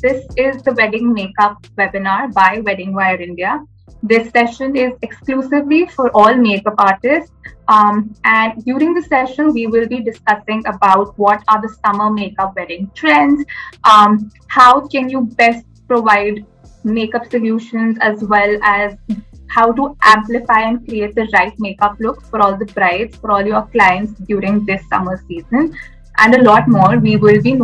this is the wedding makeup webinar by WeddingWire India. This session is exclusively for all makeup artists. And during the session, we will be discussing about what are the summer makeup wedding trends, how can you best provide makeup solutions, as well as how to amplify and create the right makeup look for all the brides, for all your clients during this summer season, and a lot more. We will be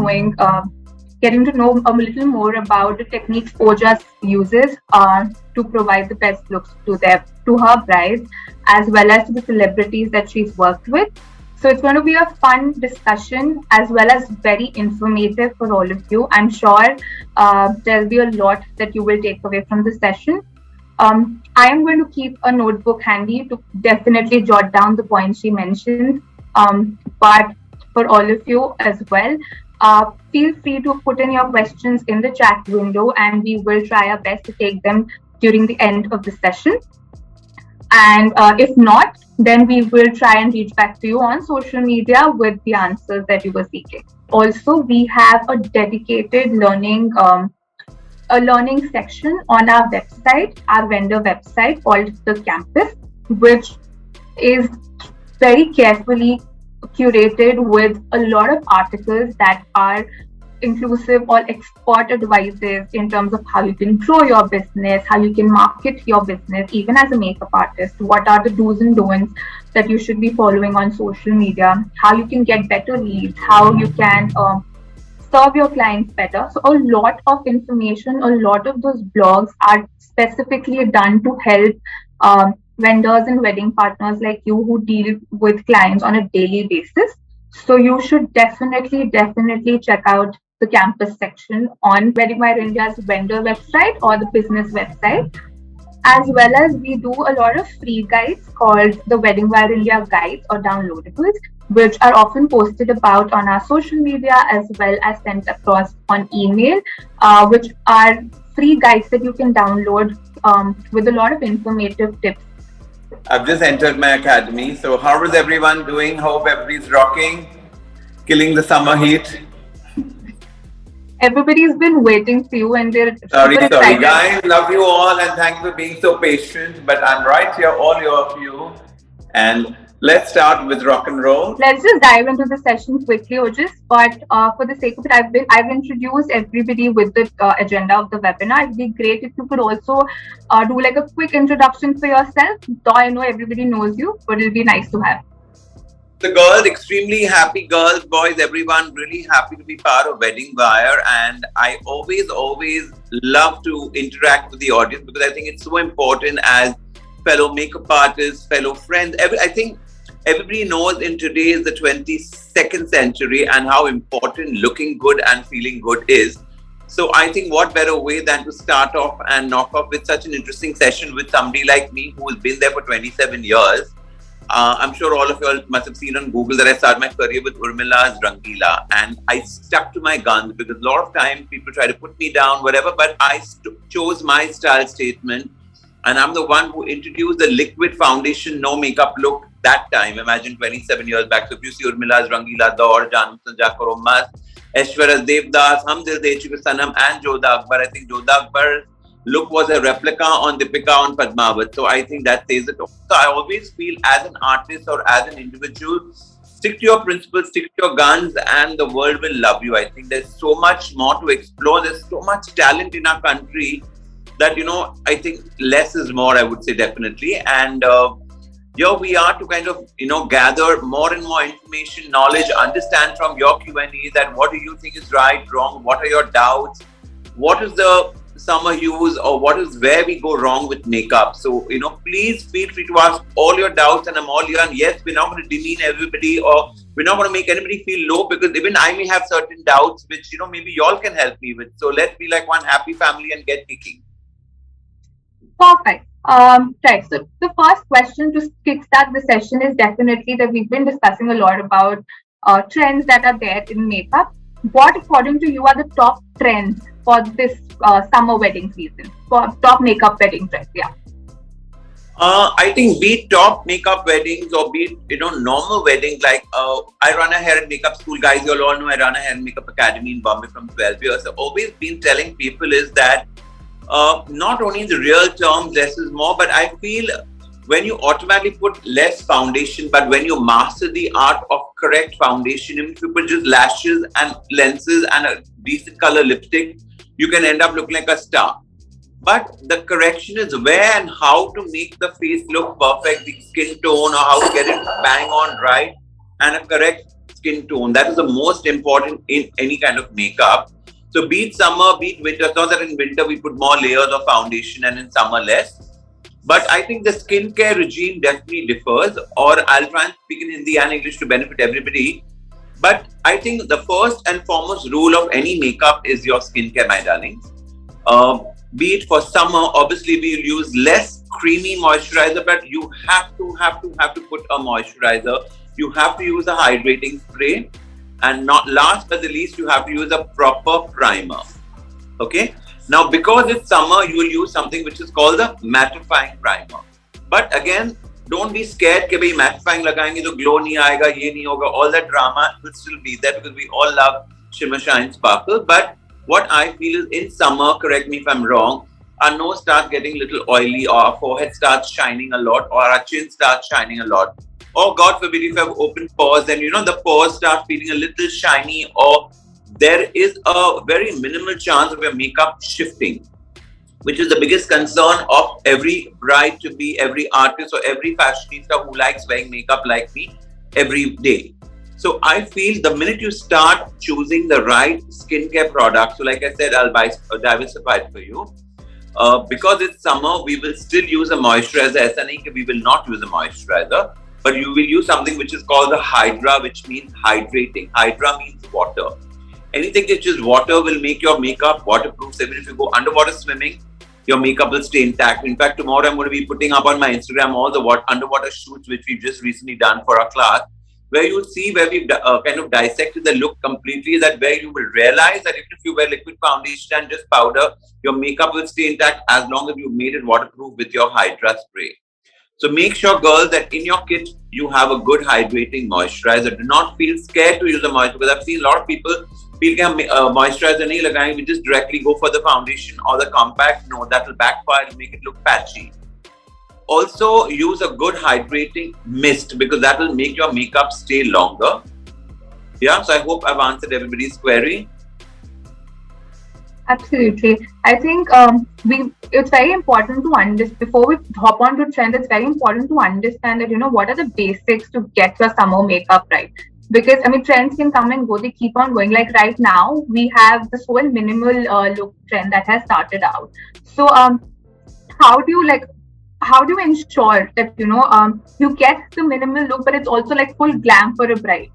getting to know a little more about the techniques Ojas uses to provide the best looks to her brides, as well as to the celebrities that she's worked with. So it's going to be a fun discussion, as well as very informative for all of you. I'm sure there'll be a lot that you will take away from the session. I am going to keep a notebook handy to definitely jot down the points she mentioned. But for all of you as well, feel free to put in your questions in the chat window, and we will try our best to take them during the end of the session. And if not, then we will try and reach back to you on social media with the answers that you were seeking. Also, we have a dedicated learning section on our website, our vendor website called The Campus, which is very carefully curated with a lot of articles that are inclusive or expert advices in terms of how you can grow your business, how you can market your business, even as a makeup artist, what are the do's and don'ts that you should be following on social media, how you can get better leads, how you can serve your clients better. So a lot of information, a lot of those blogs are specifically done to help vendors and wedding partners like you who deal with clients on a daily basis. So you should definitely check out the campus section on WeddingWire India's vendor website or the business website. As well as we do a lot of free guides called the WeddingWire India guides or downloadables, which are often posted about on our social media as well as sent across on email, which are free guides that you can download with a lot of informative tips. I've just entered my academy. So how is everyone doing? Hope everybody's rocking, killing the summer heat. Everybody's been waiting for you, and they're sorry guys, love you all and thanks for being so patient, but I'm right here, all of you, and let's start with rock and roll. Let's just dive into the session quickly, Ojas. But for the sake of it, I've introduced everybody with the agenda of the webinar. It'd be great if you could also do like a quick introduction for yourself. Though I know everybody knows you, but it'll be nice to have. The girls, extremely happy girls, boys, everyone really happy to be part of WeddingWire, and I always love to interact with the audience because I think it's so important as fellow makeup artists, fellow friends. I think everybody knows in today is the 22nd century and how important looking good and feeling good is. So I think what better way than to start off and knock off with such an interesting session with somebody like me who has been there for 27 years. I'm sure all of you all must have seen on Google that I started my career with Urmila's Rangila, and I stuck to my guns because a lot of times people try to put me down, whatever, but I chose my style statement, and I'm the one who introduced the liquid foundation, no makeup look that time. Imagine 27 years back. So if you see Urmila's Rangila, Daur, Janam Sanja Karo Mast, Aishwarya's Devdas, Hum Dil De Chuke Sanam, and Jodha Akbar. I think Jodha Akbar's look was a replica on Deepika on Padmavat. So I think that says it all. So I always feel as an artist or as an individual, stick to your principles, stick to your guns, and the world will love you. I think there's so much more to explore. There's so much talent in our country that, I think less is more, I would say, definitely. And here we are to kind of, gather more and more information, knowledge, understand from your Q&A that what do you think is right, wrong, what are your doubts, what is the summer use, or what is where we go wrong with makeup. So, please feel free to ask all your doubts, and I'm all here. And yes, we're not going to demean everybody, or we're not going to make anybody feel low, because even I may have certain doubts, which, maybe y'all can help me with. So let's be like one happy family and get kicking. Perfect. Right. So the first question to kickstart the session is definitely that we've been discussing a lot about trends that are there in makeup. What, according to you, are the top trends for this summer wedding season? For top makeup wedding trends, yeah. I think be it top makeup weddings or be it, normal weddings, like I run a hair and makeup school, guys, you'll all know I run a hair and makeup academy in Bombay from 12 years. I've always been telling people is that not only in the real terms, less is more, but I feel when you automatically put less foundation, but when you master the art of correct foundation, even if you put just lashes and lenses and a decent color lipstick, you can end up looking like a star. But the correction is where and how to make the face look perfect, the skin tone, or how to get it bang on right, and a correct skin tone. That is the most important in any kind of makeup. So be it summer, be it winter. It's not that in winter we put more layers of foundation and in summer less. But I think the skincare regime definitely differs, or I'll try and speak in Hindi and English to benefit everybody. But I think the first and foremost rule of any makeup is your skincare, my darlings. Uh, be it for summer, obviously we'll use less creamy moisturizer, but you have to put a moisturizer. You have to use a hydrating spray, and not last but the least, you have to use a proper primer. Okay. Now, because it's summer, you will use something which is called the mattifying primer. But again, don't be scared कि भाई mattifying लगाएंगे तो glow नहीं आएगा, ये नहीं होगा. All that drama will still be there because we all love shimmer, shine, sparkle. But what I feel is in summer, correct me if I'm wrong, our nose starts getting a little oily, or our forehead starts shining a lot, or our chin starts shining a lot. Or God forbid, if you have open pores, then the pores start feeling a little shiny, or there is a very minimal chance of your makeup shifting, which is the biggest concern of every bride to be, every artist or every fashionista who likes wearing makeup like me every day. So I feel the minute you start choosing the right skincare product, so like I said, I'll diversify it for you. Because it's summer, we will still use a moisturizer. ऐसा नहीं कि we will not use a moisturizer, but you will use something which is called the Hydra, which means hydrating. Hydra means water. Anything which is water will make your makeup waterproof. So even if you go underwater swimming, your makeup will stay intact. In fact, tomorrow I'm going to be putting up on my Instagram all the underwater shoots which we've just recently done for our class, where you'll see where we've kind of dissected the look completely, that where you will realize that even if you wear liquid foundation and just powder, your makeup will stay intact as long as you made it waterproof with your Hydra spray. So make sure, girls, that in your kit you have a good hydrating moisturizer. Do not feel scared to use a moisturizer, because I've seen a lot of people feel that moisturizer nahi lagayenge, we just directly go for the foundation or the compact. No, that will backfire and make it look patchy. Also, use a good hydrating mist, because that will make your makeup stay longer. Yeah, so I hope I've answered everybody's query. Absolutely. I think it's very important to understand, before we hop on to trends, it's very important to understand that, what are the basics to get your summer makeup right. Because, trends can come and go, they keep on going. Like right now, we have this whole minimal look trend that has started out. So, how do you ensure that, you get the minimal look, but it's also like full glam for a bride?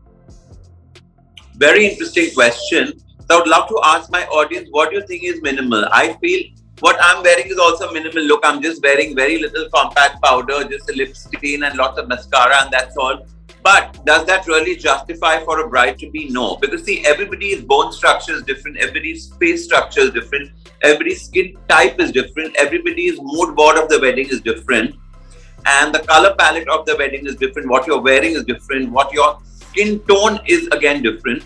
Very interesting question. So I would love to ask my audience, what do you think is minimal? I feel what I'm wearing is also minimal look. I'm just wearing very little compact powder, just a lip stain and lots of mascara, and that's all. But does that really justify for a bride to be? No. Because see, everybody's bone structure is different, everybody's face structure is different, everybody's skin type is different, everybody's mood board of the wedding is different, and the color palette of the wedding is different, what you're wearing is different, what your skin tone is again different.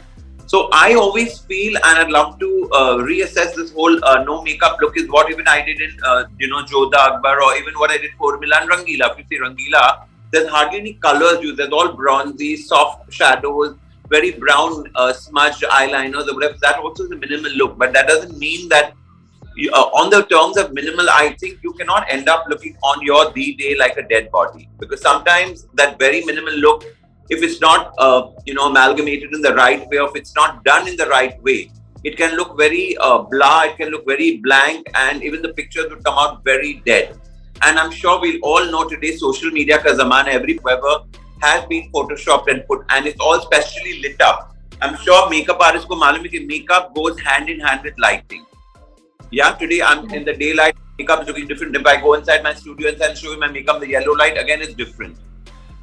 So I always feel, and I'd love to reassess this whole no makeup look, is what even I did in Jodha Akbar, or even what I did for Milan Rangila. If you see Rangila, there's hardly any colors used. There's all bronzy, soft shadows, very brown smudged eyeliners, or whatever. That also is a minimal look, but that doesn't mean that on the terms of minimal, I think you cannot end up looking on your day like a dead body, because sometimes that very minimal look, if it's not amalgamated in the right way, or if it's not done in the right way, it can look very blah, it can look very blank, and even the pictures would come out very dead. And I'm sure we'll all know today, social media ka zamana, every whoever has been photoshopped and put, and it's all specially lit up. I'm sure makeup artists ko malum hai ki makeup goes hand in hand with lighting. Yeah, today I'm in the daylight, makeup is looking different. If I go inside my studio and show you my makeup, the yellow light, again, is different.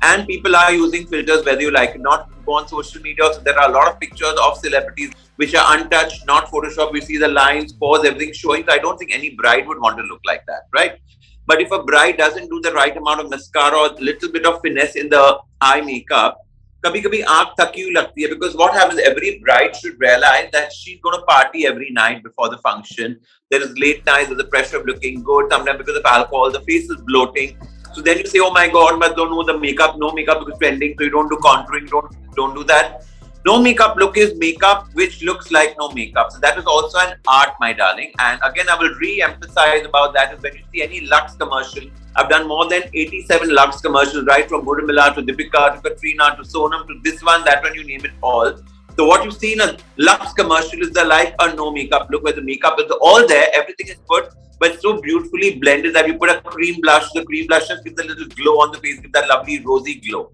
And people are using filters, whether you like it or not. Go on social media, so there are a lot of pictures of celebrities which are untouched, not Photoshop. We see the lines, pores, everything showing. So I don't think any bride would want to look like that, right? But if a bride doesn't do the right amount of mascara or little bit of finesse in the eye makeup, कभी कभी आंख थकी हुई लगती है, because what happens, every bride should realize that she's going to party every night before the function. There is late nights, there's the pressure of looking good, sometimes because of alcohol the face is bloating. So then you say, oh my god, but don't know the makeup, no makeup because trending, so you don't do contouring, don't do that. No makeup look is makeup which looks like no makeup. So that is also an art, my darling. And again, I will re-emphasize about that is when you see any Lux commercial. I've done more than 87 Lux commercials, right from Urmila to Deepika to Katrina to Sonam to this one, that one, you name it all. So what you see in a Lux commercial is the like a no makeup look where the makeup is all there, everything is put, but so beautifully blended that you put a cream blush, the cream blush just gives a little glow on the face, gives that lovely rosy glow.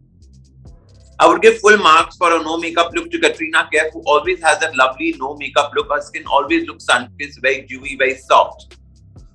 I would give full marks for a no makeup look to Katrina Kaif, who always has that lovely no makeup look. Her skin always looks sun-kissed, very dewy, very soft.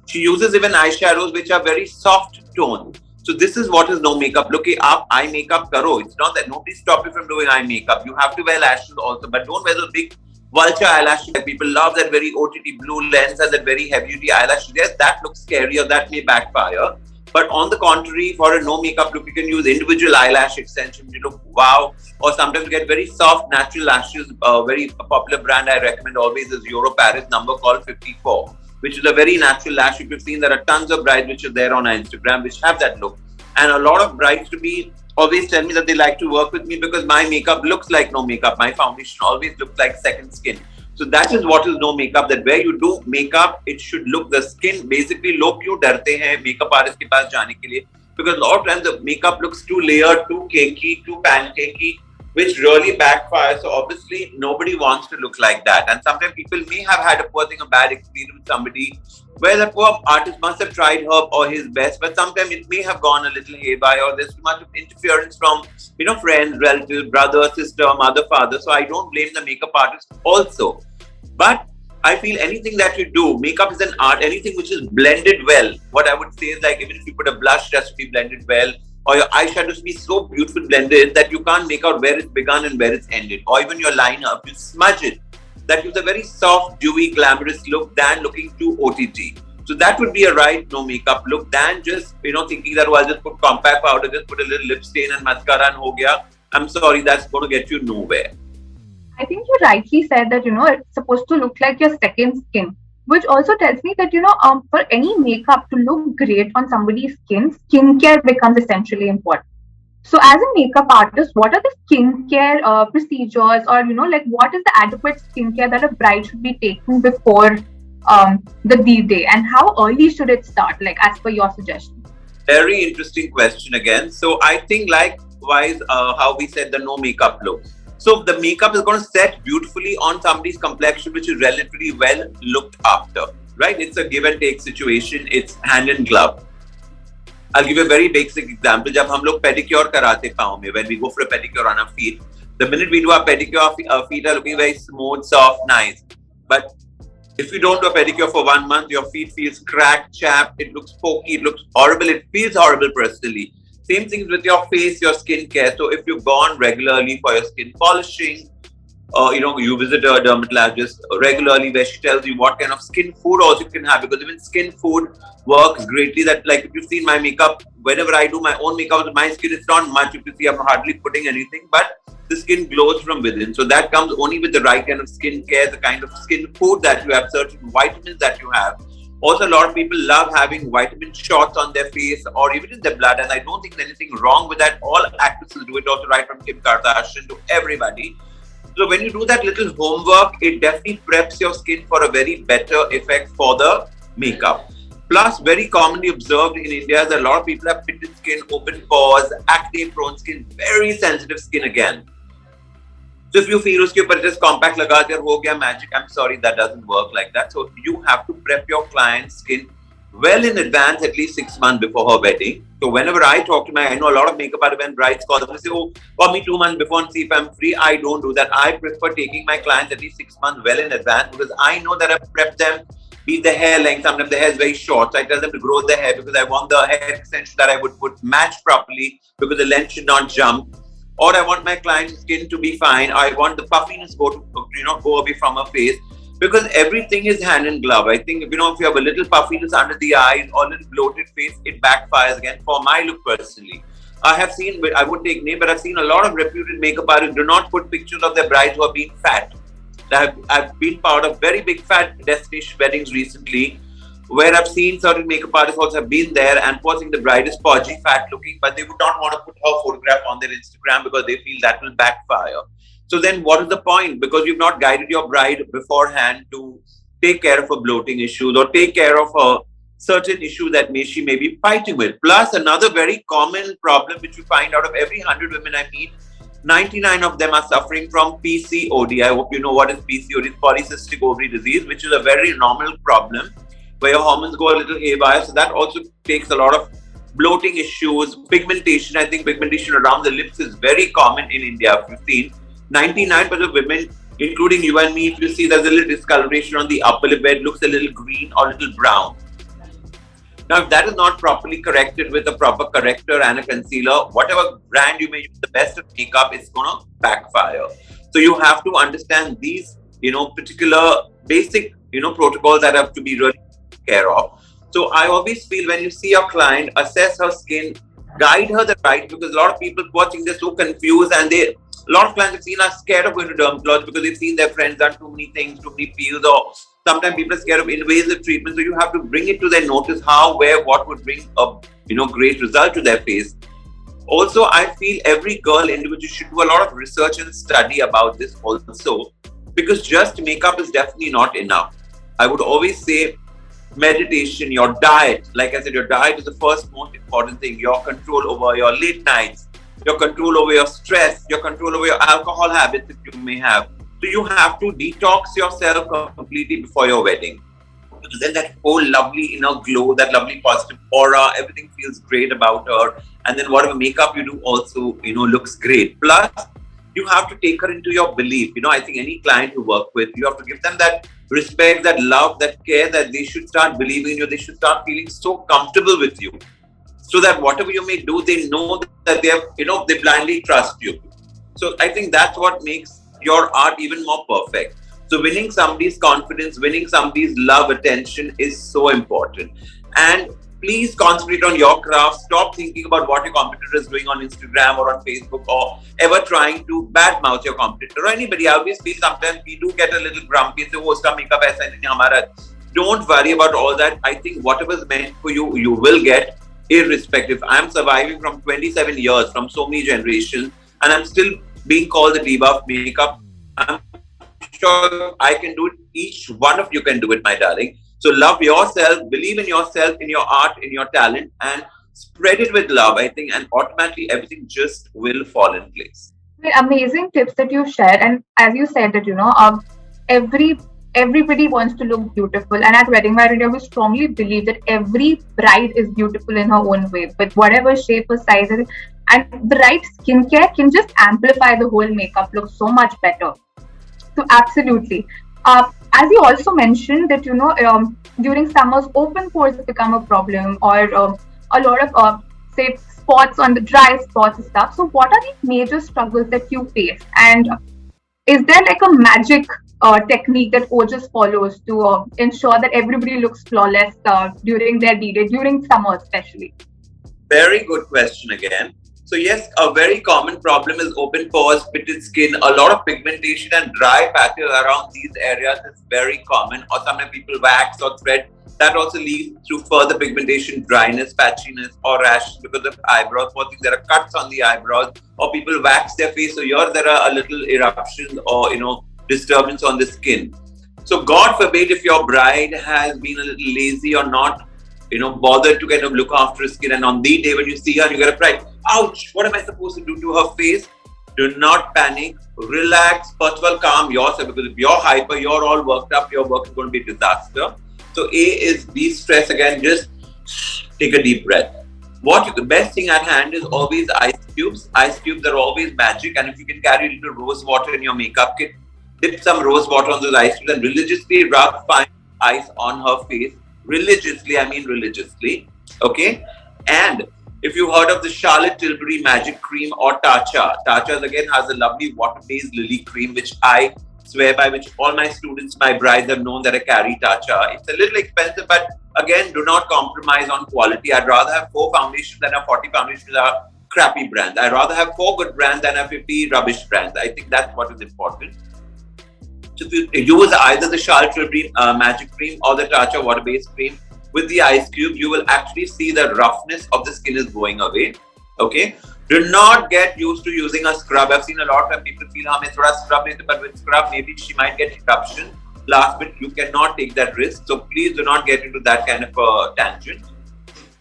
She uses even eyeshadows which are very soft tone. So this is what is no makeup look. Aap eye makeup karo. It's not that nobody stops you from doing eye makeup. You have to wear lashes also, but don't wear those big vulture eyelashes. People love that very OTT blue lens and that very heavy duty eyelashes. Yes, that looks scary or that may backfire. But on the contrary, for a no makeup look, you can use individual eyelash extensions. You look wow. Or sometimes get very soft natural lashes. A very popular brand I recommend always is Euro Paris, number called 54, which is a very natural lash. You've seen there are tons of brides which are there on Instagram which have that look. And a lot of brides to be always tell me that they like to work with me because my makeup looks like no makeup. My foundation always looks like second skin. So that is what is no makeup, that where you do makeup, it should look the skin. Basically, लोग क्यों डरते हैं makeup artist के पास जाने के लिए? Because a lot of times the makeup looks too layered, too cakey, too pancakey, which really backfires. So obviously, nobody wants to look like that. And sometimes people may have had a poor thing, a bad experience with somebody where the poor artist must have tried her or his best, but sometimes it may have gone a little haywire, or there's too much of interference from, friends, relatives, brother, sister, mother, father. So I don't blame the makeup artist also. But I feel anything that you do, makeup is an art, anything which is blended well. What I would say is like, even if you put a blush, it has to be blended well, or your eyeshadows to be so beautifully blended that you can't make out where it's begun and where it's ended. Or even your liner, if you smudge it, that gives a very soft, dewy, glamorous look than looking too OTT. So that would be a right no makeup look than just, thinking that, I'll just put compact powder, just put a little lip stain and mascara and ho gaya. I'm sorry, that's going to get you nowhere. I think you rightly said that, it's supposed to look like your second skin, which also tells me that, for any makeup to look great on somebody's skin, skincare becomes essentially important. So as a makeup artist, what are the skincare procedures, or, what is the adequate skincare that a bride should be taking before the D-Day, and how early should it start, like as per your suggestion? Very interesting question again. So I think likewise, how we said the no makeup look. So the makeup is going to set beautifully on somebody's complexion, which is relatively well looked after, right? It's a give and take situation. It's hand in glove. I'll give you a very basic example. जब हम लोग pedicure कराते पाँव में, when we go for a pedicure on our feet, the minute we do our pedicure, our feet are looking very smooth, soft, nice. But if you don't do a pedicure for 1 month, your feet feels cracked, chapped, it looks pokey, it looks horrible, it feels horrible personally. Same things with your face, your skin care. So if you've gone regularly for your skin polishing, you visit a dermatologist regularly where she tells you what kind of skin food also you can have, because even skin food works greatly. That, like, if you've seen my makeup, whenever I do my own makeup with my skin, it's not much. If you see, I'm hardly putting anything, but the skin glows from within. So that comes only with the right kind of skin care, the kind of skin food that you have, certain vitamins that you have. Also, a lot of people love having vitamin shots on their face or even in their blood, and I don't think there's anything wrong with that. All actresses do it also, right from Kim Kardashian to everybody. So when you do that little homework, it definitely preps your skin for a very better effect for the makeup. Plus, very commonly observed in India is a lot of people have pitted skin, open pores, acne-prone skin, very sensitive skin again. So if you feel uske upar just compact laga diya ho gaya magic, I'm sorry, that doesn't work like that. So you have to prep your client's skin well in advance, at least 6 months before her wedding. So whenever I talk to I know a lot of makeup artists and brides call them and say, oh, call me 2 months before and see if I'm free. I don't do that. I prefer taking my clients at least 6 months well in advance, because I know that I've prepped them. Be the hair length, sometimes the hair is very short. So I tell them to grow the hair because I want the hair extension that I would put match properly, because the length should not jump. Or I want my client's skin to be fine. I want the puffiness go away from her face. because everything is hand in glove. I think, if you have a little puffiness under the eyes or a little bloated face, it backfires again. For my look personally, I have seen, I won't take name, but I've seen a lot of reputed makeup artists do not put pictures of their brides who are being fat. I've been part of very big fat destination weddings recently, where I've seen certain makeup artists also have been there, and posting the bride is podgy, fat looking, but they would not want to put her photograph on their Instagram because they feel that will backfire. So then what is the point? Because you've not guided your bride beforehand to take care of her bloating issues or take care of her certain issue that she may be fighting with. Plus, another very common problem which we find out of every 100 women I meet, 99 of them are suffering from PCOD. I hope you know what is PCOD, it's polycystic ovary disease, which is a very normal problem where your hormones go a little haywire. So that also takes a lot of bloating issues, pigmentation. I think pigmentation around the lips is very common in India. If you've seen, 99% of women, including you and me, if you see there's a little discoloration on the upper lip where it looks a little green or a little brown. Now, if that is not properly corrected with a proper corrector and a concealer, whatever brand you may use, the best of makeup, it's going to backfire. So you have to understand these, particular basic, protocols that have to be really taken care of. So I always feel when you see your client, assess her skin, guide her the right, because a lot of people watching, they're so confused, and a lot of clients I've seen are scared of going to dermatology because they've seen their friends done too many things, too many peels, or sometimes people are scared of invasive treatment. So you have to bring it to their notice how, where, what would bring a great result to their face. Also, I feel every girl individual should do a lot of research and study about this also, because just makeup is definitely not enough. I would always say meditation, your diet. Like I said, your diet is the first most important thing. Your control over your late nights, your control over your stress, your control over your alcohol habits if you may have. So you have to detox yourself completely before your wedding. Because then that whole lovely inner glow, that lovely positive aura, everything feels great about her. And then whatever makeup you do also, looks great. Plus, you have to take her into your belief. I think any client you work with, you have to give them that respect, that love, that care, that they should start believing in you. They should start feeling so comfortable with you, so that whatever you may do, they know that they blindly trust you. So I think that's what makes your art even more perfect. So winning somebody's confidence, winning somebody's love, attention is so important. And please concentrate on your craft. Stop thinking about what your competitor is doing on Instagram or on Facebook, or ever trying to badmouth your competitor or anybody. I always feel sometimes we do get a little grumpy. So, uska makeup aisa nahi hamara. Don't worry about all that. I think whatever is meant for you, you will get, irrespective. I'm surviving from 27 years, from so many generations, and I'm still being called the diva of makeup. I'm sure I can do it. Each one of you can do it, my darling. So love yourself, believe in yourself, in your art, in your talent, and spread it with love, I think, and automatically everything just will fall in place. Amazing tips that you've shared. And as you said that, everybody wants to look beautiful. And at WeddingWire India, we strongly believe that every bride is beautiful in her own way, with whatever shape or size. And the right skincare can just amplify the whole makeup look so much better. So absolutely. As you also mentioned that, during summers, open pores become a problem, or a lot of, say, spots on the dry spots and stuff. So what are the major struggles that you face? And is there like a magic technique that Ojas follows to ensure that everybody looks flawless during their D-Day, during summer especially? Very good question again. So yes, a very common problem is open pores, pitted skin. A lot of pigmentation and dry patches around these areas is very common. Or sometimes people wax or thread. That also leads to further pigmentation, dryness, patchiness, or rashes because of eyebrows. For things, there are cuts on the eyebrows, or people wax their face. So here there are a little eruptions or disturbance on the skin. So God forbid if your bride has been a little lazy or not bothered to kind of look after her skin, and on the day when you see her, you get a fright. Ouch! What am I supposed to do to her face? Do not panic. Relax. First of all, calm yourself, because if you're hyper, you're all worked up, your work is going to be a disaster. So A is de-stress again. Just take a deep breath. The best thing at hand is always ice cubes. Ice cubes are always magic, and if you can carry a little rose water in your makeup kit, dip some rose water on those ice cubes and religiously rub fine ice on her face. Religiously, I mean religiously. Okay? And if you heard of the Charlotte Tilbury Magic Cream or Tatcha again has a lovely water-based lily cream, which I swear by, which all my students, my brides have known that I carry Tatcha. It's a little expensive, but again, do not compromise on quality. I'd rather have 4 foundations than have 40 foundations that are crappy brands. I'd rather have 4 good brands than have 50 rubbish brands. I think that's what is important. So if you use either the Charlotterie Magic Cream or the Tatcha water-based cream with the ice cube, you will actually see the roughness of the skin is going away. Okay. Do not get used to using a scrub. I've seen a lot of people feel, "Hame thoda scrub nahi, but with scrub maybe she might get eruption." Last bit, you cannot take that risk. So please do not get into that kind of a tangent.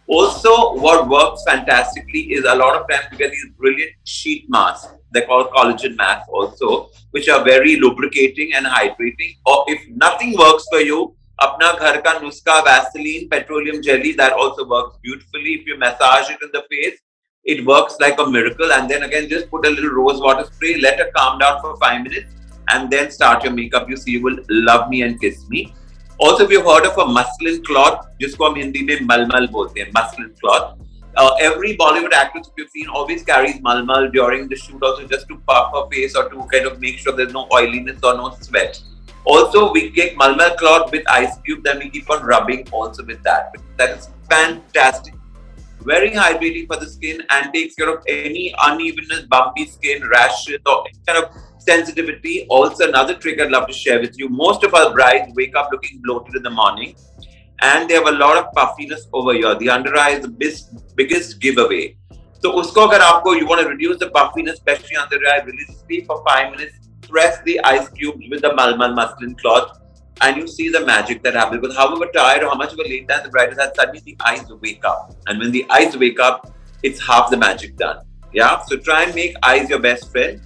Also, what works fantastically is a lot of times you get these brilliant sheet masks. They're called collagen masks also, which are very lubricating and hydrating. Or if nothing works for you, apna ghar ka nuska, Vaseline, petroleum jelly, that also works beautifully. If you massage it in the face, it works like a miracle. And then again, just put a little rose water spray, let it calm down for 5 minutes, and then start your makeup. You see, you will love me and kiss me. Also, if you've heard of a muslin cloth, jisko hum Hindi mein malmal bolte hain, muslin cloth. Every Bollywood actress you've seen always carries malmal during the shoot, also just to puff her face or to kind of make sure there's no oiliness or no sweat. Also, we take malmal cloth with ice cube, then we keep on rubbing also with that. That is fantastic. Very hydrating for the skin and takes care of any unevenness, bumpy skin, rashes, or any kind of sensitivity. Also, another trick I'd love to share with you. Most of our brides wake up looking bloated in the morning and they have a lot of puffiness over here. The under eye is the biggest giveaway. So, usko agar aapko, you want to reduce the puffiness, especially under the eye, release sleep for 5 minutes, press the ice cubes with the malmal muslin cloth, and you see the magic that happens. Because however tired or how much of a late night the bride has had, suddenly the eyes wake up. And when the eyes wake up, it's half the magic done. Yeah. So try and make eyes your best friend.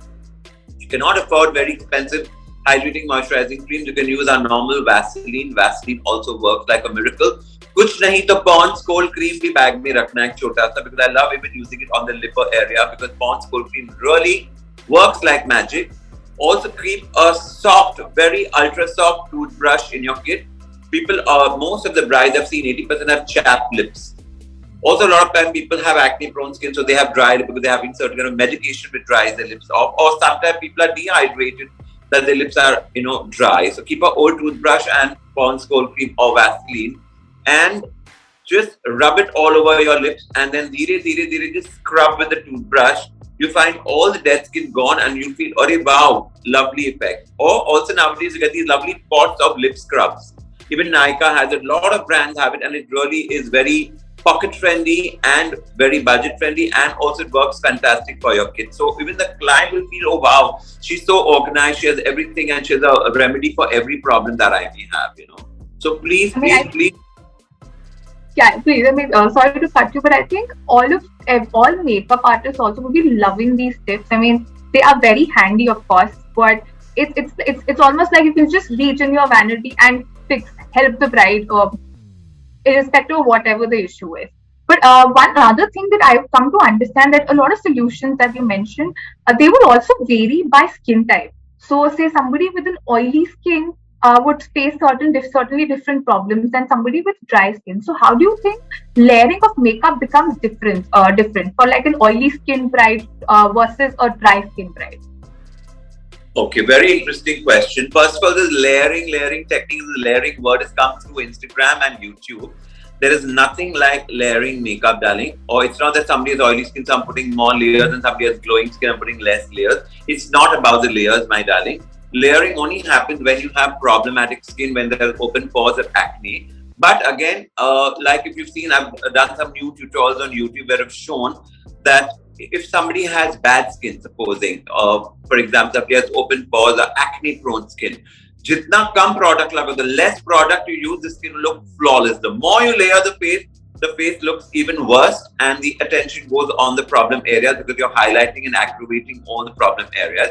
You cannot afford very expensive hydrating moisturizing creams. You can use our normal Vaseline. Vaseline also works like a miracle. Kuch nahi to Pond's cold cream bhi bag mein rakhna hai chota sa, because I love even using it on the lipper area, because Pond's cold cream really works like magic. Also keep a soft, very ultra soft toothbrush in your kit. People, most of the brides I've seen, 80% have chapped lips. Also, a lot of time people have acne prone skin, so they have dry lip because they're having certain kind of medication which dries their lips off. Or sometimes people are dehydrated, that their lips are, dry. So keep an old toothbrush and Pond's cold cream or Vaseline and just rub it all over your lips, and then dheere just scrub with the toothbrush. You find all the dead skin gone and you feel, oh wow, lovely effect. Or also nowadays you get these lovely pots of lip scrubs. Even Nykaa has it, a lot of brands have it, and it really is very pocket friendly and very budget friendly, and also it works fantastic for your kids. So even the client will feel, oh wow, she's so organized, she has everything and she has a remedy for every problem that I may have, So please. Yeah, please. Sorry to cut you, but I think all makeup artists also will be loving these tips. They are very handy, of course, but it's almost like you can just reach in your vanity and help the bride, irrespective of whatever the issue is. But one other thing that I've come to understand, that a lot of solutions that you mentioned, they would also vary by skin type. So, say somebody with an oily skin would face certainly different problems than somebody with dry skin. So how do you think layering of makeup becomes different for like an oily skin bride versus a dry skin bride? Okay, very interesting question. First of all, this layering technique, the layering word has come through Instagram and YouTube. There is nothing like layering makeup, darling. Or it's not that somebody has oily skin, so I'm putting more layers, and somebody has glowing skin, I'm putting less layers. It's not about the layers, my darling. Layering only happens when you have problematic skin, when there are open pores or acne. But again, like if you've seen, I've done some new tutorials on YouTube where I've shown that if somebody has bad skin, supposing, for example, somebody has open pores or acne prone skin, jitna kam product laga, the less product you use, the skin will look flawless. The more you layer the face looks even worse, and the attention goes on the problem areas because you're highlighting and aggravating all the problem areas.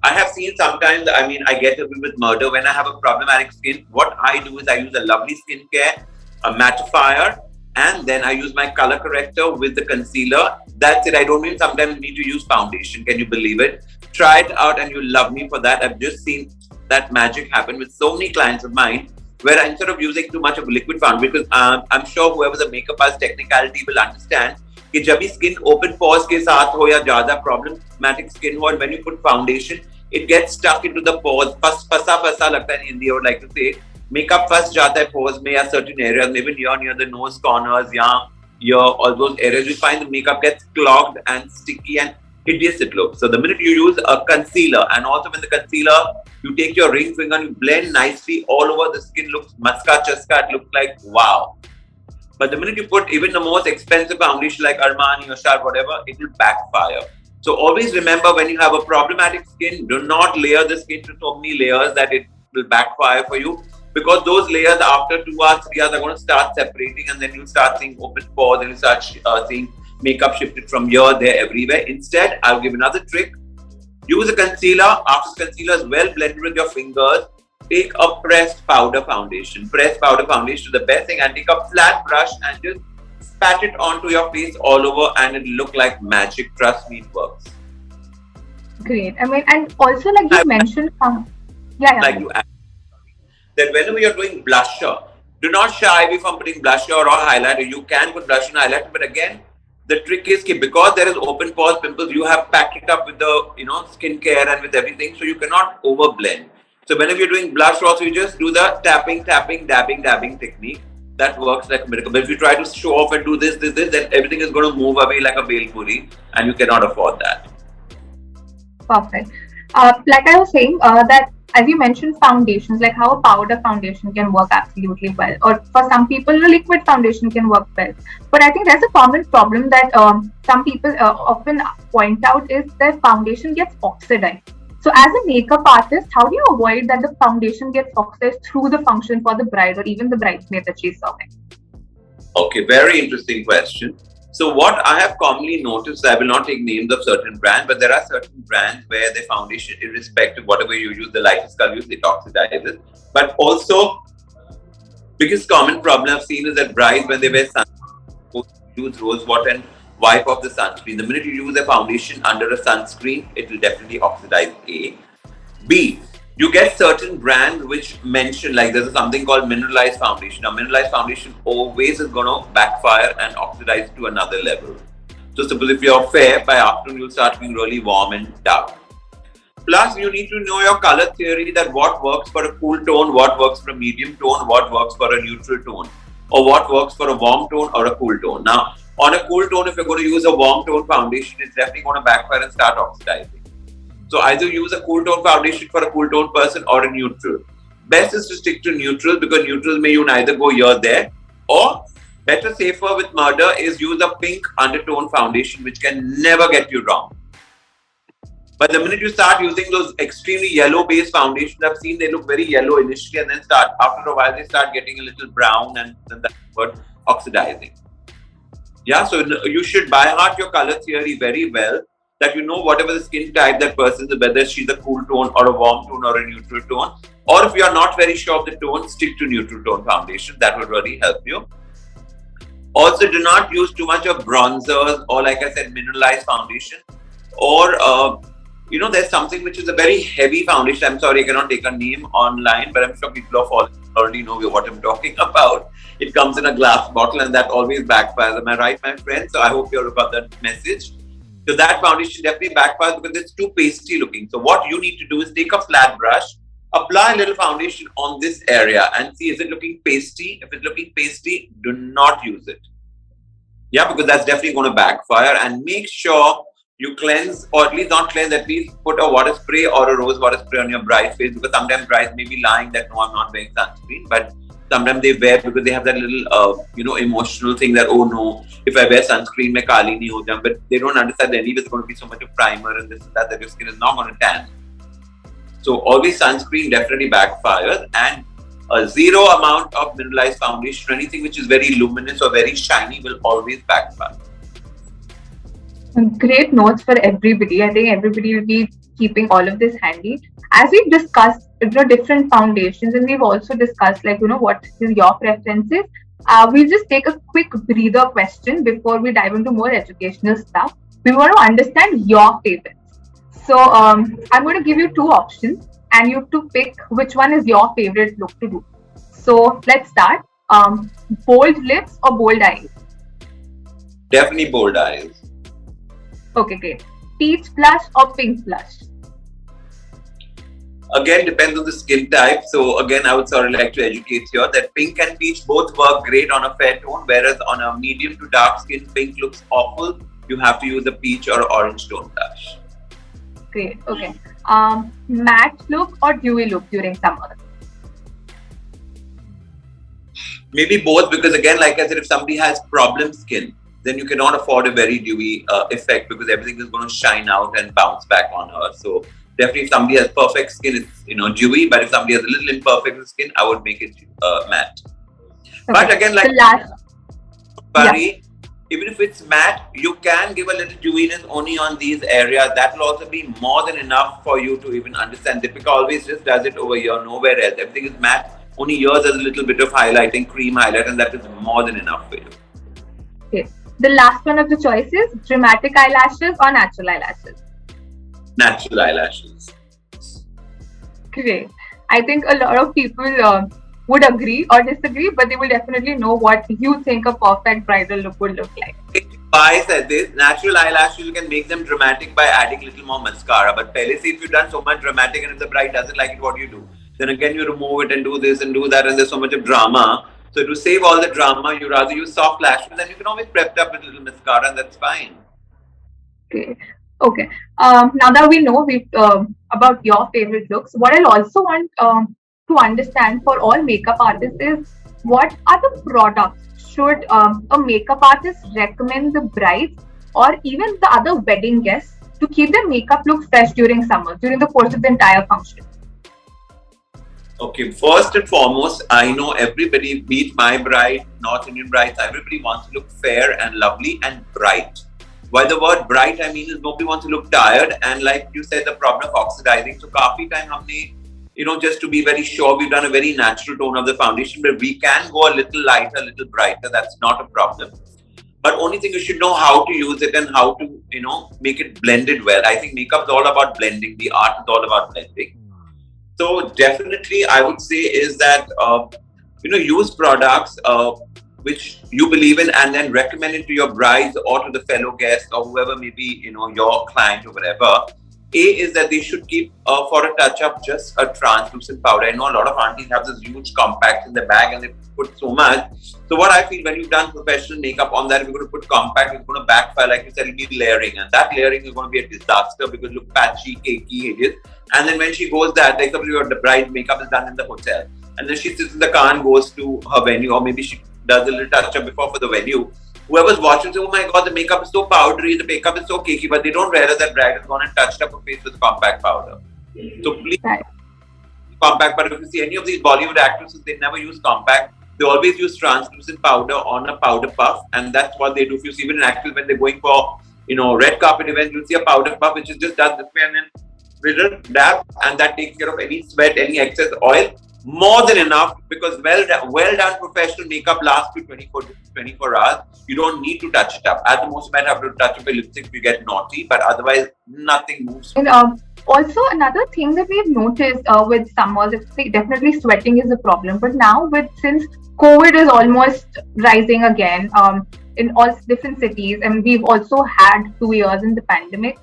I have seen sometimes, I get away with murder when I have a problematic skin. What I do is I use a lovely skincare, a mattifier, and then I use my color corrector with the concealer. That's it. I don't even sometimes need to use foundation. Can you believe it? Try it out and you'll love me for that. I've just seen that magic happen with so many clients of mine, where instead of using too much of liquid foundation, because I'm sure whoever the makeup has technicality will understand कि जब भी skin open pores के साथ हो या ज़्यादा problematic skin हो, and when you put foundation, it gets stuck into the pores. Pasa lagta hai in Hindi, I would like to say. Makeup फंस जाता है pores में या certain areas, maybe near the nose corners, all those areas. You find the makeup gets clogged and sticky and hideous it looks. So the minute you use a concealer, and also when the concealer, you take your ring finger and you blend nicely all over the skin, looks maska chaska, it looks like wow. But the minute you put even the most expensive foundation like Armani or Sharp, whatever, it will backfire. So always remember, when you have a problematic skin, do not layer the skin to so many layers that it will backfire for you. Because those layers after 2 hours, 3 hours are going to start separating, and then you start seeing open pores and you start seeing makeup shifted from here, there, everywhere. Instead, I'll give another trick. Use a concealer. After the concealer is well blended with your fingers, take a pressed powder foundation. Pressed powder foundation is the best thing, and take a flat brush and just pat it onto your face all over, and it'll look like magic. Trust me, it works. Great. I mean, and also like you mentioned, like you add, that whenever you're doing blusher, do not shy away from putting blusher or highlighter. You can put blusher and highlighter, but again, the trick is because there is open pores, pimples, you have packed it up with the skincare and with everything, so you cannot overblend. So whenever you're doing blush also, you just do the tapping, dabbing technique. That works like a miracle. But if you try to show off and do this, then everything is going to move away like a bale puri, and you cannot afford that. Perfect. Like I was saying, that as you mentioned, foundations, like how a powder foundation can work absolutely well, or for some people, a liquid foundation can work well. But I think there's a common problem that some people often point out is that foundation gets oxidized. So as a makeup artist, how do you avoid that the foundation gets oxidized through the function for the bride or even the bridesmaid that she's serving? Okay, very interesting question. So what I have commonly noticed, I will not take names of certain brands, but there are certain brands where the foundation, irrespective of whatever you use, the lightest color use, it oxidizes. But also, biggest common problem I've seen is that brides, when they wear sunscreen, use rose water and wipe off the sunscreen. The minute you use a foundation under a sunscreen, it will definitely oxidize. A. B. You get certain brands which mention, like there's something called mineralized foundation. Now, mineralized foundation always is going to backfire and oxidize to another level. So suppose if you're fair, by afternoon you'll start being really warm and dark. Plus, you need to know your color theory, that what works for a cool tone, what works for a medium tone, what works for a neutral tone, or what works for a warm tone or a cool tone. Now, on a cool tone, if you're going to use a warm tone foundation, it's definitely going to backfire and start oxidizing. So either use a cool tone foundation for a cool tone person or a neutral. Best is to stick to neutral, because neutral may you neither go here there, or better, safer with murder is use a pink undertone foundation, which can never get you wrong. But the minute you start using those extremely yellow based foundations, I've seen they look very yellow initially, and then after a while they start getting a little brown, and then that's what oxidizing. Yeah, so you should by heart your color theory very well, that you know whatever the skin type that person is, whether she's a cool tone or a warm tone or a neutral tone. Or if you are not very sure of the tone, stick to neutral tone foundation. That will really help you. Also, do not use too much of bronzers or, like I said, mineralized foundation. Or, there's something which is a very heavy foundation. I'm sorry, I cannot take a name online, but I'm sure people already know what I'm talking about. It comes in a glass bottle, and that always backfires. Am I right, my friend? So I hope you got that message. So that foundation definitely backfires because it's too pasty looking. So what you need to do is take a flat brush, apply a little foundation on this area and see, is it looking pasty? If it's looking pasty, do not use it. Yeah, because that's definitely going to backfire. And make sure you cleanse, or at least not cleanse, at least put a water spray or a rose water spray on your bride's face, because sometimes brides may be lying that no, I'm not wearing sunscreen, but sometimes they wear because they have that little, emotional thing that, oh no, if I wear sunscreen, mein kali nahi ho jam. But they don't understand that anyway there's going to be so much of primer and this and that your skin is not going to tan. So always sunscreen definitely backfires, and a zero amount of mineralized foundation or anything which is very luminous or very shiny will always backfire. Great notes for everybody. I think everybody will be keeping all of this handy. As we've discussed, different foundations, and we've also discussed, what is your preferences. We'll just take a quick breather question before we dive into more educational stuff. We want to understand your favorites. So I'm going to give you two options, and you have to pick which one is your favorite look to do. So let's start. Bold lips or bold eyes? Definitely bold eyes. Okay, great. Peach blush or pink blush? Again, depends on the skin type. So again, I would sort of like to educate here that pink and peach both work great on a fair tone, whereas on a medium to dark skin, pink looks awful. You have to use a peach or orange tone blush. Great. Okay. Matte look or dewy look during summer? Maybe both, because again, like I said, if somebody has problem skin, then you cannot afford a very dewy effect, because everything is going to shine out and bounce back on her. So definitely, if somebody has perfect skin, it's dewy. But if somebody has a little imperfect skin, I would make it matte. Okay. But again, like even if it's matte, you can give a little dewiness only on these areas. That will also be more than enough for you to even understand. Deepika always just does it over here, nowhere else. Everything is matte. Only yours has a little bit of highlighting, cream highlight, and that is more than enough for you. Okay. The last one of the choices: dramatic eyelashes or natural eyelashes? Natural eyelashes. Great. I think a lot of people would agree or disagree, but they will definitely know what you think a perfect bridal look would look like. I said this, natural eyelashes, you can make them dramatic by adding a little more mascara. But if you've done so much dramatic and if the bride doesn't like it, what do you do? Then again, you remove it and do this and do that, and there's so much of drama. So to save all the drama, you rather use soft lashes, and you can always prep it up with a little mascara, and that's fine. Okay. Now that we know about your favorite looks, what I'll also want to understand for all makeup artists is, what are the products should a makeup artist recommend the brides or even the other wedding guests to keep their makeup look fresh during summer, during the course of the entire function? Okay, first and foremost, I know everybody, be it my bride, North Indian brides, everybody wants to look fair and lovely and bright. By the word bright, I mean is nobody wants to look tired, and like you said, the problem of oxidizing. So काफी time हमने, just to be very sure, we've done a very natural tone of the foundation, but we can go a little lighter, a little brighter. That's not a problem. But only thing, you should know how to use it and how to, make it blended well. I think makeup is all about blending. The art is all about blending. So definitely, I would say is that, use products which you believe in, and then recommend it to your brides or to the fellow guests or whoever may be, your client or whatever. A is that they should keep, for a touch-up, just a translucent powder. I know a lot of aunties have this huge compact in the bag and they put so much. So what I feel, when you've done professional makeup on that, if you're going to put compact, it's going to backfire. Like you said, it'll need layering. And that layering is going to be a disaster because it looks patchy, cakey, hideous. And then when she goes like suppose the bride makeup is done in the hotel, and then she sits in the car and goes to her venue, or maybe she does a little touch-up before for the venue. Whoever's watching says, oh my God, the makeup is so powdery, the makeup is so cakey, but they don't realize that bride has gone and touched up her face with compact powder. So please, compact. But if you see any of these Bollywood actresses, they never use compact. They always use translucent powder on a powder puff, and that's what they do. If you see even actors when they're going for, red carpet events, you'll see a powder puff which is just done this way and then with a dab, and that takes care of any sweat, any excess oil. More than enough, because well done professional makeup lasts you 24 hours. You don't need to touch it up. At the most, you might have to touch up a lipstick if you get naughty, but otherwise nothing moves. And also another thing that we've noticed with summers, definitely sweating is a problem. But now since COVID is almost rising again in all different cities, and we've also had 2 years in the pandemic.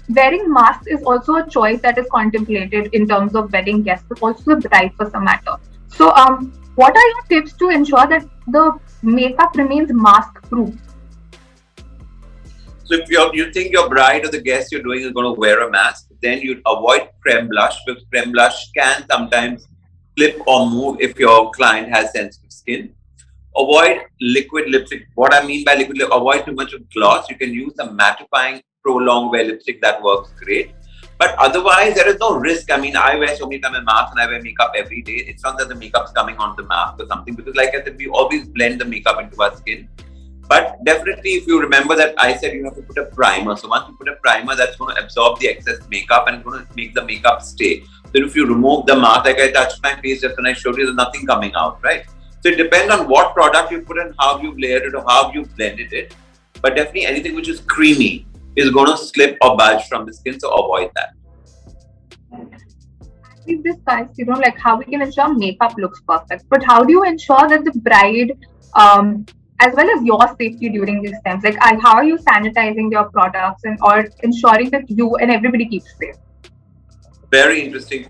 Wearing masks is also a choice that is contemplated in terms of wedding guests, but also the bride for some matter. So, what are your tips to ensure that the makeup remains mask-proof? So, if you think your bride or the guest you're doing is going to wear a mask, then you'd avoid creme blush, because creme blush can sometimes slip or move if your client has sensitive skin. Avoid liquid lipstick. What I mean by liquid, avoid too much of gloss. You can use a mattifying long wear lipstick that works great, but otherwise there is no risk. I mean, I wear so many times a mask and I wear makeup every day. It's not that the makeup's coming on the mask or something, because like I said, we always blend the makeup into our skin. But definitely, if you remember that I said you have to put a primer. So once you put a primer, that's going to absorb the excess makeup and going to make the makeup stay. So if you remove the mask, like I touched my face just when I showed you, there's nothing coming out, right? So it depends on what product you put and how you've layered it or how you've blended it. But definitely anything which is creamy is going to slip or bulge from the skin, so avoid that. We've discussed, like how we can ensure makeup looks perfect, but how do you ensure that the bride, as well as your safety during these times, like how are you sanitizing your products or ensuring that you and everybody keeps safe? Very interesting.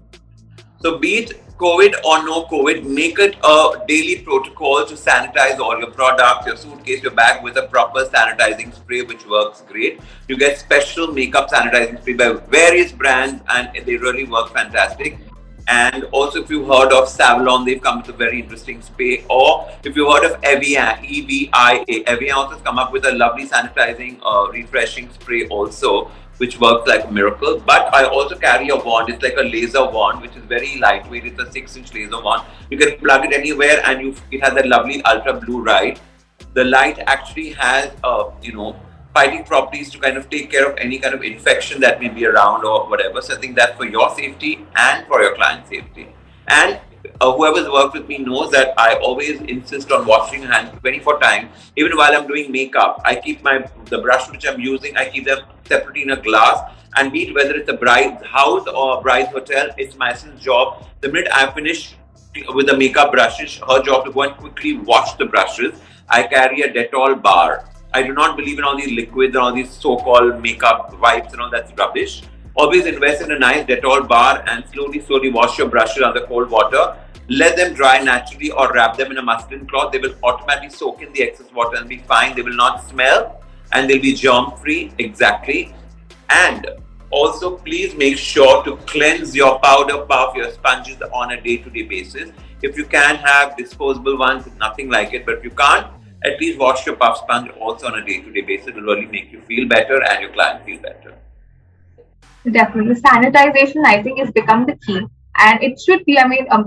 So be it COVID or no COVID, make it a daily protocol to sanitize all your products, your suitcase, your bag with a proper sanitizing spray, which works great. You get special makeup sanitizing spray by various brands, and they really work fantastic. And also, if you've heard of Savlon, they've come with a very interesting spray. Or if you've heard of Evian, EVIA, Evian also has come up with a lovely sanitizing, refreshing spray also, which works like a miracle. But I also carry a wand. It's like a laser wand, which is very lightweight. It's a 6-inch laser wand. You can plug it anywhere, and it has a lovely ultra blue light. The light actually has, fighting properties to kind of take care of any kind of infection that may be around or whatever. So I think that's for your safety and for your client's safety. And whoever's worked with me knows that I always insist on washing hands 24 times. Even while I'm doing makeup, I keep the brush which I'm using, I keep them separately in a glass. And be it whether it's a bride's house or a bride's hotel, it's my assistant's job. The minute I finish with the makeup brushes, her job to go and quickly wash the brushes. I carry a Dettol bar. I do not believe in all these liquids and all these so-called makeup wipes and all that's rubbish. Always invest in a nice Dettol bar and slowly wash your brushes under cold water. Let them dry naturally or wrap them in a muslin cloth. They will automatically soak in the excess water and be fine. They will not smell and they'll be germ-free. Exactly. And also, please make sure to cleanse your powder puff, your sponges on a day-to-day basis. If you can have disposable ones, nothing like it. But if you can't, at least wash your puff sponge also on a day-to-day basis. It will really make you feel better and your client feel better. Definitely. Sanitization, I think, has become the key. And it should be,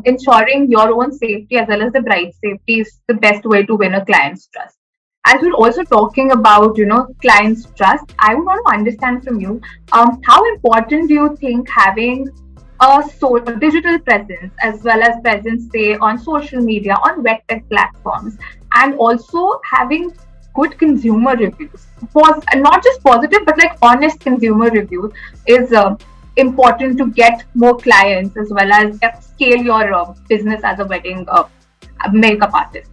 ensuring your own safety as well as the bride's safety is the best way to win a client's trust. As we're also talking about, client's trust, I want to understand from you, how important do you think having a digital presence as well as presence, say, on social media, on web tech platforms, and also having good consumer reviews, not just positive, but like honest consumer reviews, is important to get more clients as well as scale your business as a wedding makeup artist?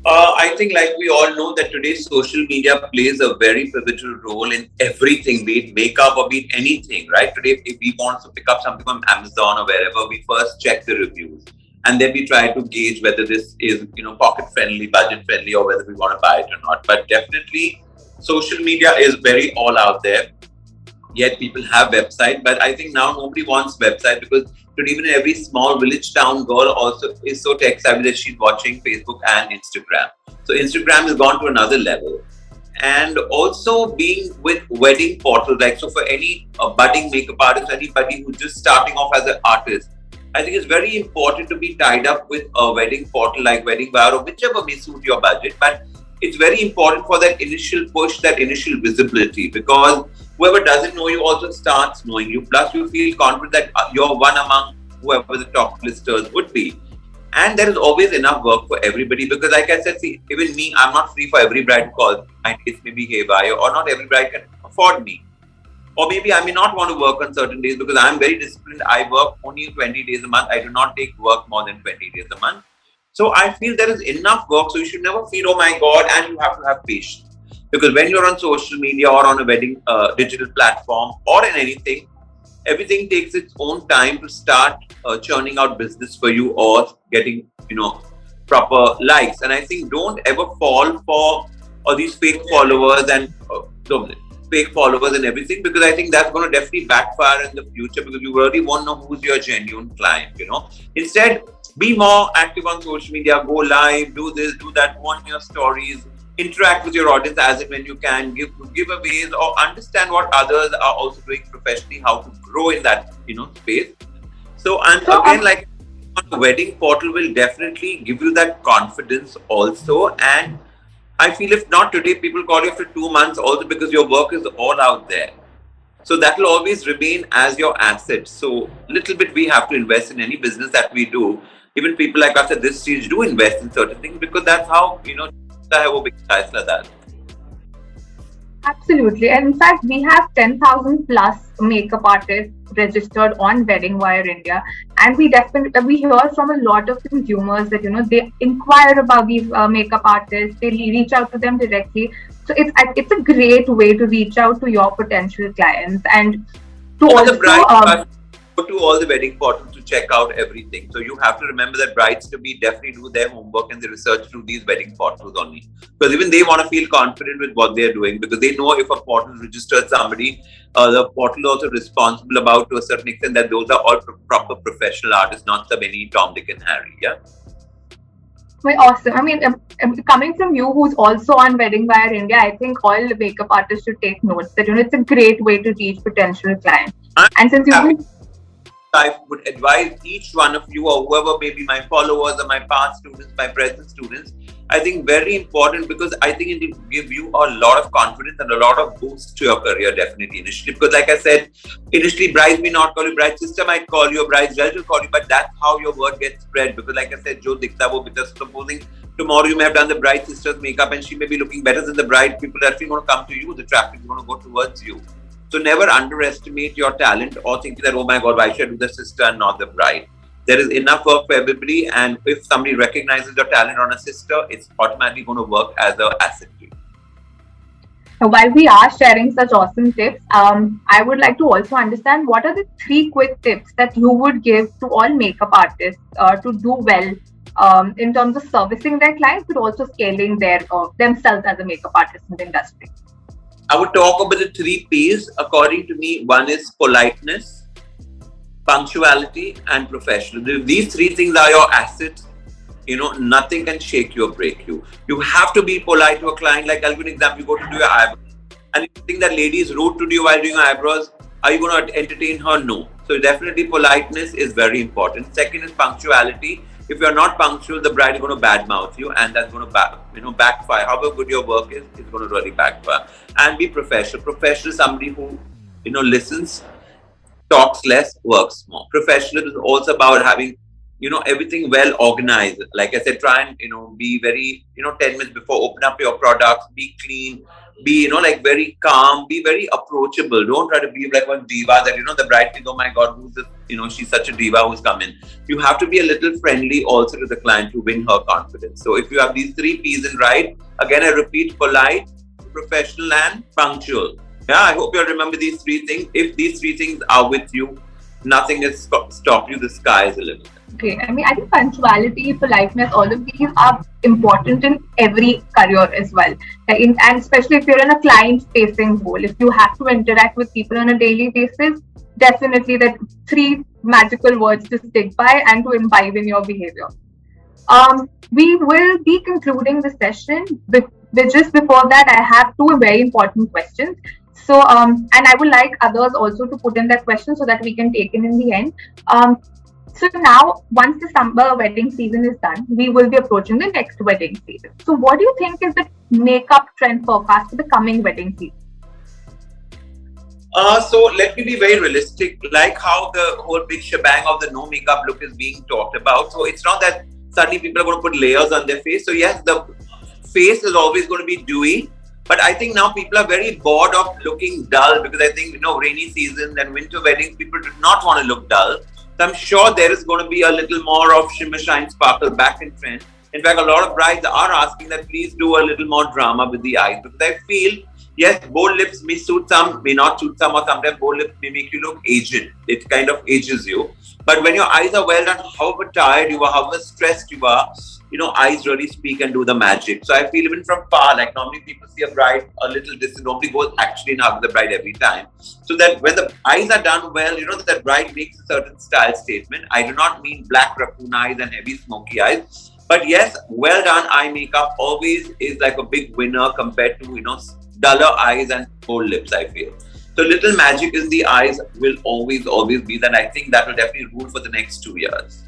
I think, like we all know, that today social media plays a very pivotal role in everything, be it makeup or be it anything, right? Today, if we want to pick up something from Amazon or wherever, we first check the reviews. And then we try to gauge whether this is, pocket friendly, budget friendly, or whether we want to buy it or not. But definitely, social media is very all out there. Yet people have website, but I think now nobody wants website because today even every small village town girl also is so tech savvy that she's watching Facebook and Instagram. So Instagram has gone to another level. And also being with wedding portals, like so for any budding makeup artist, anybody who's just starting off as an artist, I think it's very important to be tied up with a wedding portal like WeddingWire or whichever may suit your budget. But it's very important for that initial push, that initial visibility, because whoever doesn't know you also starts knowing you. Plus, you feel confident that you're one among whoever the top listers would be. And there is always enough work for everybody because, like I said, see, even me, I'm not free for every bride who calls. My days may be haywire, or not every bride can afford me. Or maybe I may not want to work on certain days because I'm very disciplined. I work only 20 days a month. I do not take work more than 20 days a month. So I feel there is enough work. So you should never feel, oh my God, and you have to have patience. Because when you're on social media or on a wedding digital platform or in anything, everything takes its own time to start churning out business for you or getting, proper likes. And I think don't ever fall for all these fake followers and everything, because I think that's going to definitely backfire in the future because you really won't know who's your genuine client, Instead, be more active on social media, go live, do this, do that, go on your stories, interact with your audience as and when you can, give giveaways or understand what others are also doing professionally, how to grow in that, space. So, and again, like on the wedding portal will definitely give you that confidence also. And I feel if not today, people call you after 2 months also because your work is all out there. So that will always remain as your asset. So little bit we have to invest in any business that we do. Even people like us at this stage do invest in certain things because that's how, that. Absolutely. And in fact, we have 10,000 plus makeup artists registered on WeddingWire India. And we hear from a lot of consumers that, they inquire about these makeup artists, they reach out to them directly. So it's a great way to reach out to your potential clients and to also go to all the wedding portals to check out everything. So you have to remember that brides to be definitely do their homework and they research through these wedding portals only. Because even they want to feel confident with what they're doing, because they know if a portal registers somebody, the portal is also responsible about to a certain extent that those are all proper professional artists, not some any Tom, Dick and Harry. Yeah. Well, awesome. I mean, coming from you, who's also on WeddingWire India, I think all the makeup artists should take notes that it's a great way to reach potential clients. And since I would advise each one of you, or whoever may be my followers or my past students, my present students, I think very important, because I think it will give you a lot of confidence and a lot of boost to your career, definitely initially. Because like I said, initially brides may not call you, bride sister might call you, bride judge will call you, but that's how your word gets spread. Because like I said, Jo Dikta wo, because supposing tomorrow you may have done the bride sister's makeup and she may be looking better than the bride, people are actually going to come to you, the traffic is going to go towards you. So never underestimate your talent or think that, oh my God, why should I do the sister and not the bride? There is enough work for everybody, and if somebody recognizes your talent on a sister, it's automatically going to work as an asset to you. While we are sharing such awesome tips, I would like to also understand what are the 3 quick tips that you would give to all makeup artists to do well in terms of servicing their clients, but also scaling their themselves as a makeup artist in the industry. I would talk about the 3 P's. According to me, one is politeness, punctuality, and professional. If these 3 things are your assets, nothing can shake you or break you. You have to be polite to a client. Like, I'll give an example. You go to do your eyebrows, and if you think that lady is rude to you while doing your eyebrows, are you going to entertain her? No. So definitely politeness is very important. Second is punctuality. If you're not punctual, the bride is going to badmouth you, and that's going to backfire. However good your work is, it's going to really backfire. And be professional. Professional is somebody who, listens, talks less, works more. Professional is also about having, everything well organized. Like I said, try and, be very, 10 minutes before, open up your products, be clean, be, very calm, be very approachable. Don't try to be like one diva that, the bride thinks, oh my God, who's this? She's such a diva who's come in. You have to be a little friendly also to the client to win her confidence. So if you have these 3 P's in right, again, I repeat, polite, professional, and punctual. Yeah, I hope you'll remember these 3 things. If these 3 things are with you, nothing has stopped you. The sky is the limit. Okay, I mean, I think punctuality, politeness, all of these are important in every career as well. And especially if you're in a client-facing role, if you have to interact with people on a daily basis, definitely that 3 magical words to stick by and to imbibe in your behavior. We will be concluding the session, but just before that, I have 2 very important questions. So, and I would like others also to put in their questions so that we can take it in the end. So now, once the summer wedding season is done, we will be approaching the next wedding season. So what do you think is the makeup trend forecast for the coming wedding season? So let me be very realistic, like how the whole big shebang of the no makeup look is being talked about. So it's not that suddenly people are going to put layers on their face. So yes, the face is always going to be dewy. But I think now people are very bored of looking dull, because I think, rainy season and winter weddings, people do not want to look dull. So I'm sure there is going to be a little more of shimmer, shine, sparkle back in trend. In fact, a lot of brides are asking that please do a little more drama with the eyes, because I feel, yes, bold lips may suit some, may not suit some, or sometimes bold lips may make you look aged. It kind of ages you. But when your eyes are well done, however tired you are, however stressed you are, eyes really speak and do the magic. So I feel even from far, like normally people see a bride a little distant, nobody goes actually in hug the bride every time. So that when the eyes are done well, that bride makes a certain style statement. I do not mean black raccoon eyes and heavy smoky eyes. But yes, well done eye makeup always is like a big winner compared to, duller eyes and bold lips, I feel. So little magic in the eyes will always be, and I think that will definitely rule for the next 2 years.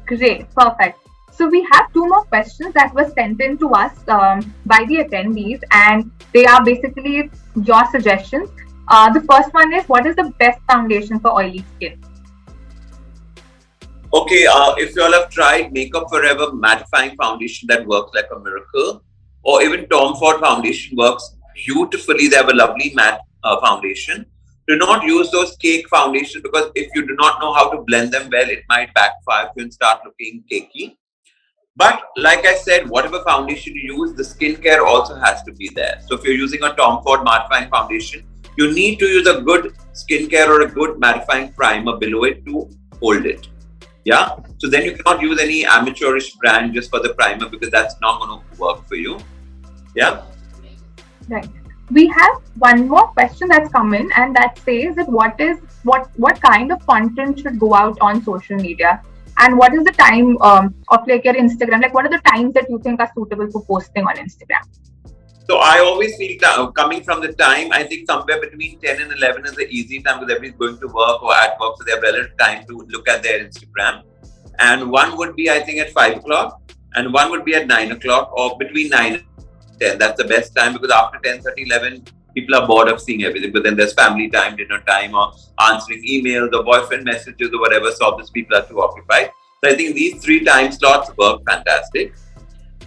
Great, perfect. So we have 2 more questions that were sent in to us by the attendees, and they are basically your suggestions. The first one is, what is the best foundation for oily skin? Okay, if you all have tried Makeup Forever mattifying foundation that works like a miracle, or even Tom Ford foundation works beautifully, they have a lovely matte foundation. Do not use those cake foundations, because if you do not know how to blend them well, it might backfire if you start looking cakey. But like I said, whatever foundation you use, the skincare also has to be there. So if you're using a Tom Ford mattifying foundation, you need to use a good skincare or a good mattifying primer below it to hold it. Yeah. So then you cannot use any amateurish brand just for the primer because that's not going to work for you. Yeah. Right. We have one more question that's come in, and that says that what kind of content should go out on social media, and what is the time of like your Instagram? Like, what are the times that you think are suitable for posting on Instagram? So I always feel coming from the time, I think somewhere between 10 and 11 is the easy time because everybody's going to work or at work, so they have relative time to look at their Instagram. And one would be, I think, at 5 o'clock, and one would be at 9 o'clock, or between 9 and 10. That's the best time because after 10:30, 11, people are bored of seeing everything. But then there's family time, dinner time, or answering emails, or boyfriend messages, or whatever. So obviously people are too occupied. So I think these 3 time slots work fantastic.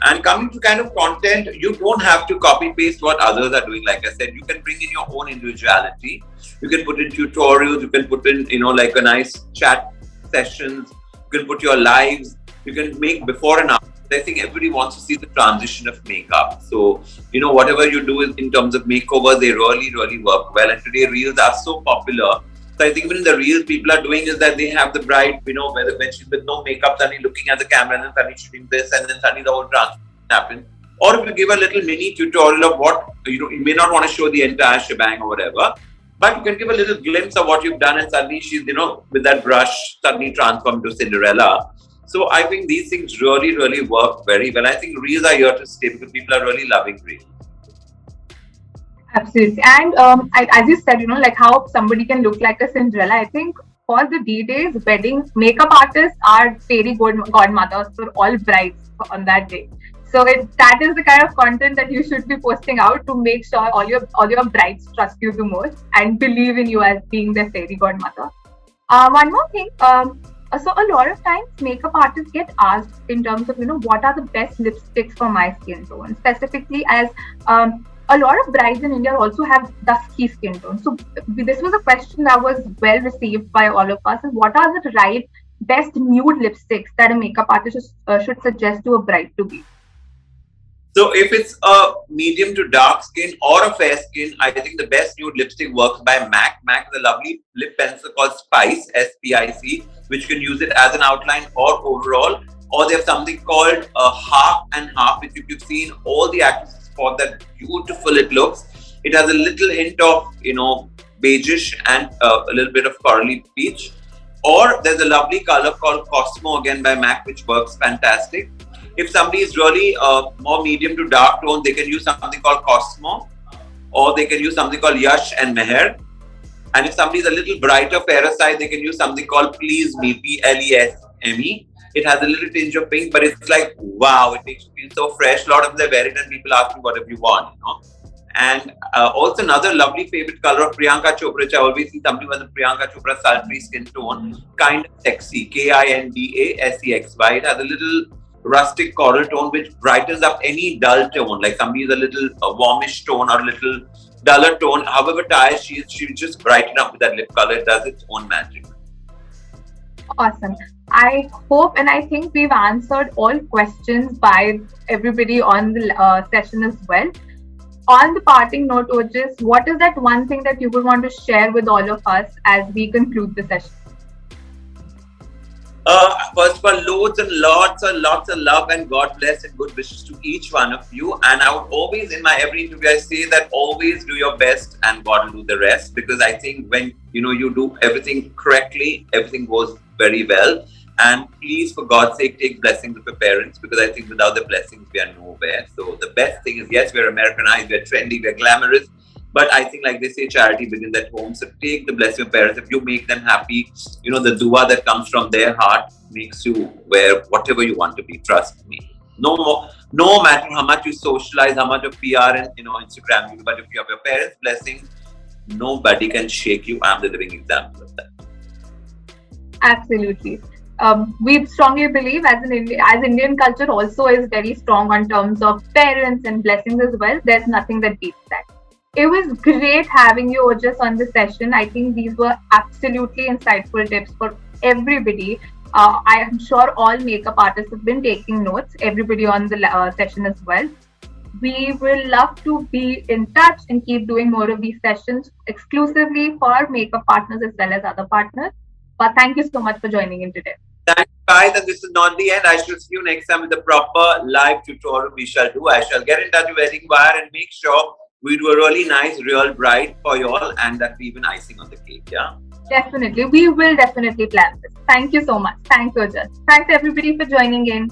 And coming to kind of content, you don't have to copy paste what others are doing. Like I said, you can bring in your own individuality. You can put in tutorials. You can put in, like a nice chat sessions. You can put your lives. You can make before and after. I think everybody wants to see the transition of makeup. So, whatever you do in terms of makeover, they really, really work well. And today, reels are so popular. So I think even in the reels, people are doing is that they have the bride, when she's with no makeup, suddenly looking at the camera and then suddenly shooting this, and then suddenly the whole transition happens. Or if you give a little mini tutorial of what, you may not want to show the entire shebang or whatever, but you can give a little glimpse of what you've done, and suddenly she's, with that brush, suddenly transformed to Cinderella. So I think these things really, really work very well. I think reels are here to stay because people are really loving reels. Absolutely. And as you said, like how somebody can look like a Cinderella. I think for the D-Days, wedding makeup artists are fairy godmothers for all brides on that day. So that is the kind of content that you should be posting out to make sure all your brides trust you the most and believe in you as being their fairy godmother. One more thing. So a lot of times makeup artists get asked in terms of, what are the best lipsticks for my skin tone, specifically as a lot of brides in India also have dusky skin tone. So this was a question that was well received by all of us. And what are the right best nude lipsticks that a makeup artist should suggest to a bride to be? So if it's a medium to dark skin or a fair skin, I think the best nude lipstick works by MAC. MAC is a lovely lip pencil called Spice, SPIC, which you can use it as an outline or overall. Or they have something called a half and half, which you've seen all the actresses for that beautiful it looks. It has a little hint of, beigeish and a little bit of corally peach. Or there's a lovely color called Cosmo again by MAC, which works fantastic. If somebody is really more medium to dark tone, they can use something called Cosmo, or they can use something called Yash and Meher. And if somebody is a little brighter, fairer side, they can use something called Please Me, PLESME. It has a little tinge of pink, but it's like, wow, it makes you feel so fresh. A lot of them wear it and people ask me whatever you want, And also another lovely favorite color of Priyanka Chopra, which I always see somebody with a Priyanka Chopra sultry skin tone, kind of sexy, KINDASEXY. It has a little rustic coral tone which brightens up any dull tone, like somebody is a little warmish tone or a little duller tone. However tired she is, she just brighten up with that lip color. It does its own magic. Awesome. I hope and I think we've answered all questions by everybody on the session as well. On the parting note, Ojas, what is that one thing that you would want to share with all of us as we conclude the session? First of all, loads and lots of love and God bless and good wishes to each one of you. And I would always, in my every interview, I say that always do your best and God will do the rest. Because I think when you do everything correctly, everything goes very well. And please, for God's sake, take blessings of your parents, because I think without the blessings, we are nowhere. So the best thing is, yes, we're Americanized, we're trendy, we're glamorous. But I think, like they say, charity begins at home. So take the blessing of parents. If you make them happy, the dua that comes from their heart makes you wear whatever you want to be. Trust me. No matter how much you socialize, how much of PR and Instagram, but if you have your parents' blessings, nobody can shake you. I'm the living example of that. Absolutely. We strongly believe as Indian culture also is very strong on terms of parents and blessings as well. There's nothing that beats that. It was great having you, Ojas, on the session. I think these were absolutely insightful tips for everybody. I am sure all makeup artists have been taking notes, everybody on the session as well. We will love to be in touch and keep doing more of these sessions exclusively for makeup partners as well as other partners. But thank you so much for joining in today. Thanks, guys. And this is not the end. I shall see you next time with the proper live tutorial we shall do. I shall get in touch with WeddingWire and make sure we do a really nice real bride for you all, and that we even icing on the cake. Yeah. Definitely. We will definitely plan this. Thank you so much. Thanks, Ojas. Thanks everybody for joining in.